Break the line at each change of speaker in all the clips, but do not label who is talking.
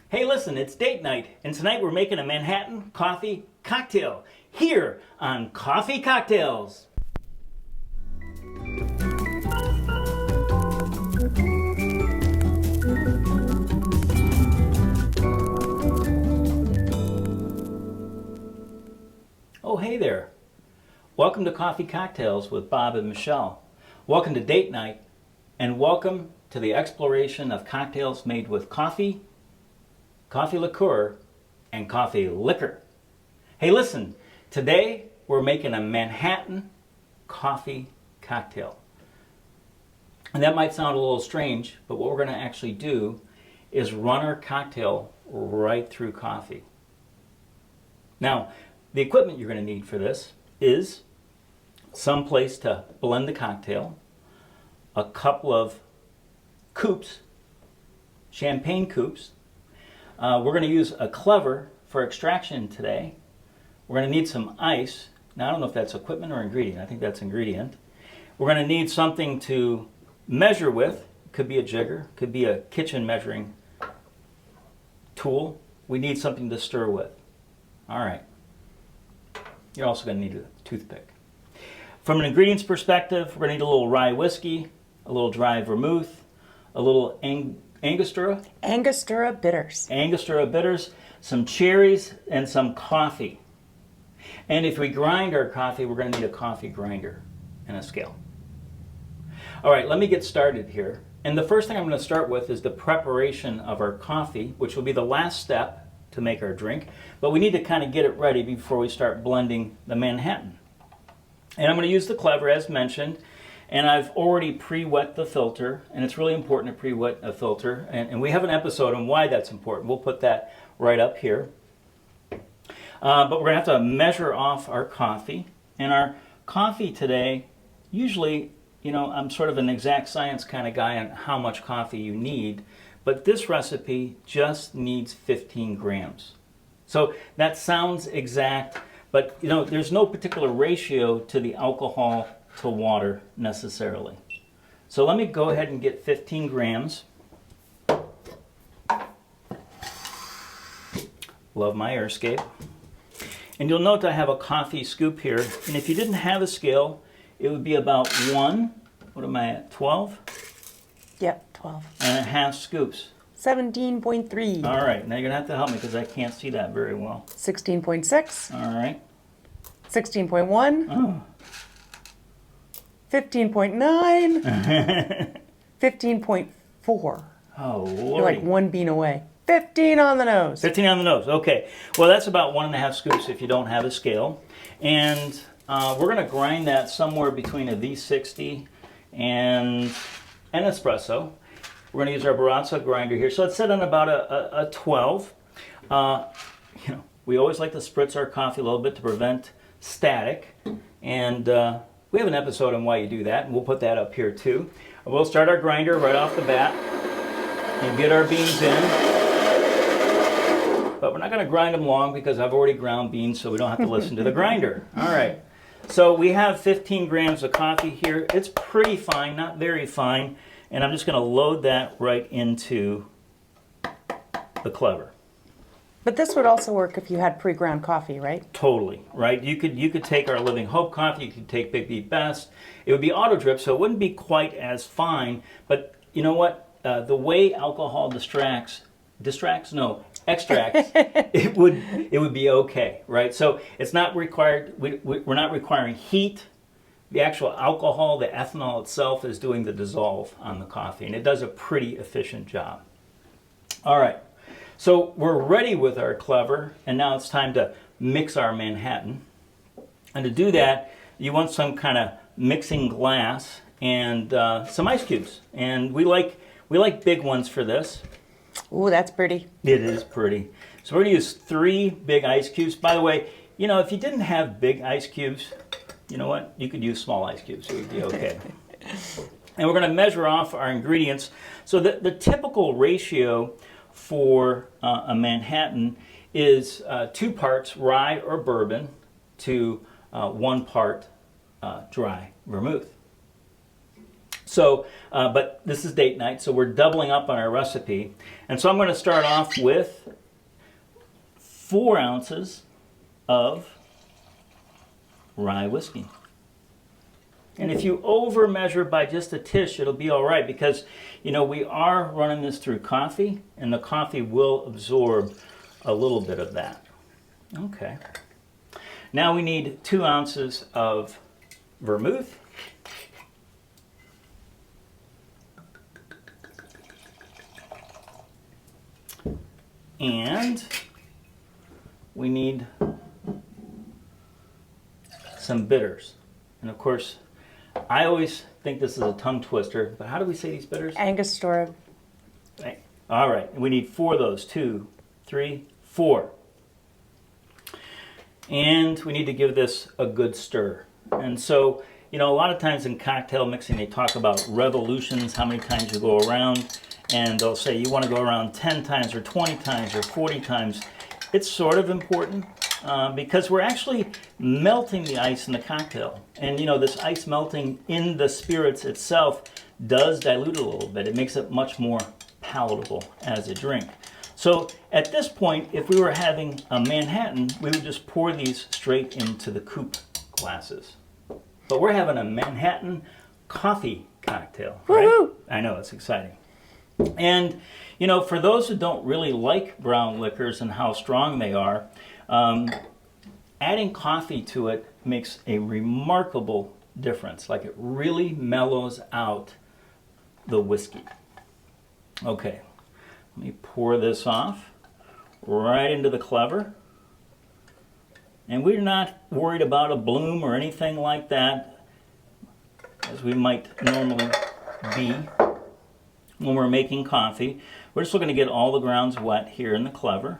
Hey, listen, it's date night, and tonight we're making a Manhattan coffee cocktail here on Coffee Cocktails. Oh, hey there. Welcome to Coffee Cocktails with Bob and Michelle. Welcome to date night, and welcome to the exploration of cocktails made with coffee, coffee liqueur, and coffee liquor. Hey, listen, today we're making a Manhattan coffee cocktail. And that might sound a little strange, but what we're going to actually do is run our cocktail right through coffee. Now, the equipment you're going to need for this is some place to blend the cocktail, a couple of coupes, champagne coupes. We're going to use a clever for extraction today. We're going to need some ice. Now, I don't know if that's equipment or ingredient. I think that's ingredient. We're going to need something to measure with. Could be a jigger, could be a kitchen measuring tool. We need something to stir with. All right. You're also going to need a toothpick. From an ingredients perspective, we're going to need a little rye whiskey, a little dry vermouth, a little Angostura bitters, some cherries, and some coffee. And if we grind our coffee, we're going to need a coffee grinder and a scale. All right, let me get started here. And the first thing I'm going to start with is the preparation of our coffee, which will be the last step to make our drink. But we need to kind of get it ready before we start blending the Manhattan. And I'm going to use the clever as mentioned. And I've already pre-wet the filter, and it's really important to pre-wet a filter. And we have an episode on why that's important. We'll put that right up here. But we're going to have to measure off our coffee. And our coffee today, usually, you know, I'm sort of an exact science kind of guy on how much coffee you need. But this recipe just needs 15 grams. So that sounds exact, but you know, there's no particular ratio to the alcohol to water necessarily. So let me go ahead and get 15 grams. Love my Airscape. And you'll note I have a coffee scoop here. And if you didn't have a scale, it would be about what am I at, 12?
Yep, 12.
And a half scoops.
17.3.
All right, now you're going to have to help me because I can't see that very well.
16.6.
All right.
16.1.
Oh.
15.9. 15.4.
Oh, Lordy.
You're like one bean away. 15 on the nose.
15 on the nose, okay. Well, that's about 1.5 scoops if you don't have a scale. And we're going to grind that somewhere between a V60 and an espresso. We're going to use our Barazza grinder here. So it's set on about a 12. You know, we always like to spritz our coffee a little bit to prevent static. And we have an episode on why you do that, and we'll put that up here too. We'll start our grinder right off the bat and get our beans in. But we're not going to grind them long because I've already ground beans, so we don't have to listen to the grinder. All right. So we have 15 grams of coffee here. It's pretty fine, not very fine. And I'm just going to load that right into the clever.
But this would also work if you had pre-ground coffee, right?
Totally, right? You could take our Living Hope coffee, you could take BIGGBY Best. It would be auto drip, so it wouldn't be quite as fine. But you know what? The way alcohol extracts, it would be okay, right? So it's not required. We're not requiring heat. The actual alcohol, the ethanol itself, is doing the dissolve on the coffee, and it does a pretty efficient job. All right, so we're ready with our clever, and now it's time to mix our Manhattan. And to do that, you want some kind of mixing glass and some ice cubes. And we like big ones for this.
Ooh, that's pretty.
It is pretty. So we're going to use 3 big ice cubes. By the way, you know, if you didn't have big ice cubes, you know what? You could use small ice cubes. It would be okay. And we're going to measure off our ingredients. So the typical ratio for a Manhattan is 2 parts rye or bourbon to 1 part dry vermouth. So, but this is date night, so we're doubling up on our recipe. And so I'm going to start off with 4 ounces of rye whiskey. And if you over measure by just a tish, it'll be all right because, you know, we are running this through coffee and the coffee will absorb a little bit of that. Okay. Now we need 2 ounces of vermouth. And we need some bitters. And of course, I always think this is a tongue twister, but how do we say these bitters?
Angostura.
Right. All right, we need 4 of those. 2, 3, 4. And we need to give this a good stir. And so, you know, a lot of times in cocktail mixing, they talk about revolutions, how many times you go around. And they'll say you want to go around 10 times or 20 times or 40 times. It's sort of important because we're actually melting the ice in the cocktail. And you know, this ice melting in the spirits itself does dilute it a little bit. It makes it much more palatable as a drink. So at this point, if we were having a Manhattan, we would just pour these straight into the coupe glasses. But we're having a Manhattan coffee cocktail, right?
Woo-hoo!
I know, it's exciting. And, you know, for those who don't really like brown liquors and how strong they are, adding coffee to it makes a remarkable difference. Like, it really mellows out the whiskey. Okay, let me pour this off right into the clever. And we're not worried about a bloom or anything like that, as we might normally be when we're making coffee. We're just looking to get all the grounds wet here in the clever,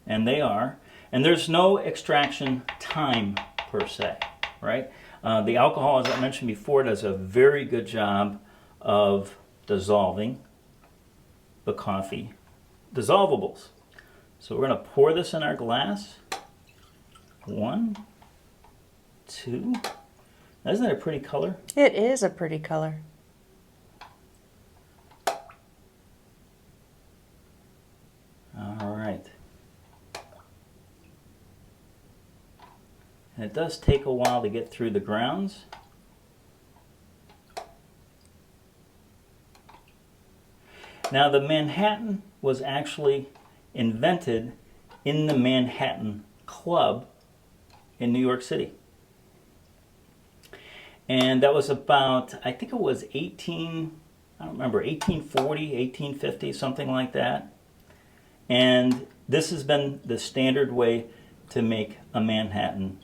and they are. And there's no extraction time per se, right? The alcohol, as I mentioned before, does a very good job of dissolving the coffee dissolvables. So we're going to pour this in our glass. 1, 2. Isn't that a pretty color?
It is a pretty color.
All right. And it does take a while to get through the grounds. Now, the Manhattan was actually invented in the Manhattan Club in New York City. And that was about, I think it was 1840, 1850, something like that. And this has been the standard way to make a Manhattan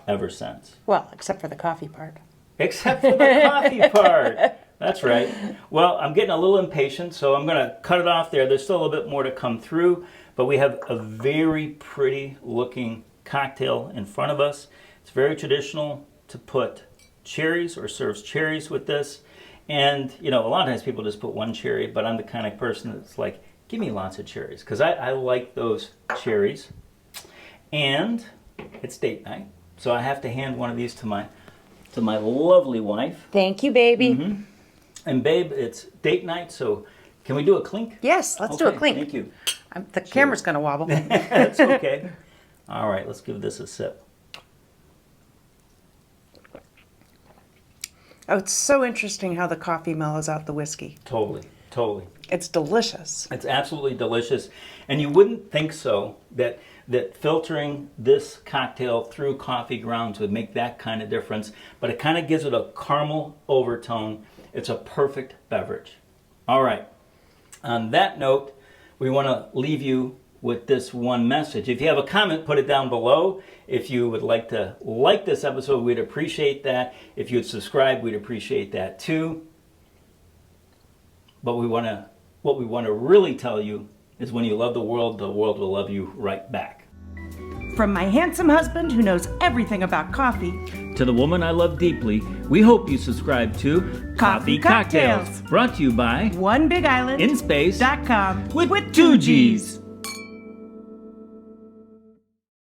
ever since.
Well, except for the coffee part.
Except for the coffee part. That's right. Well, I'm getting a little impatient, so I'm going to cut it off there. There's still a little bit more to come through, but we have a very pretty looking cocktail in front of us. It's very traditional to put cherries or serve cherries with this. And, you know, a lot of times people just put 1 cherry, but I'm the kind of person that's like, give me lots of cherries, because I like those cherries. And it's date night, so I have to hand one of these to my lovely wife.
Thank you, baby.
Mm-hmm. And babe, it's date night, so can we do a clink?
Yes, let's do a clink.
Thank you.
The camera's going to wobble.
That's okay. All right, let's give this a sip.
Oh, it's so interesting how the coffee mellows out the whiskey.
Totally, totally.
It's delicious.
It's absolutely delicious. And you wouldn't think so, that filtering this cocktail through coffee grounds would make that kind of difference, but it kind of gives it a caramel overtone. It's a perfect beverage. All right. On that note, we want to leave you with this one message. If you have a comment, put it down below. If you would like to like this episode, we'd appreciate that. If you'd subscribe, we'd appreciate that too. But what we want to really tell you is when you love the world will love you right back.
From my handsome husband who knows everything about coffee,
To the woman I love deeply, we hope you subscribe to
Coffee Cocktails.
Brought to you by
OneBigIsland
In Space
.com
with 2 G's.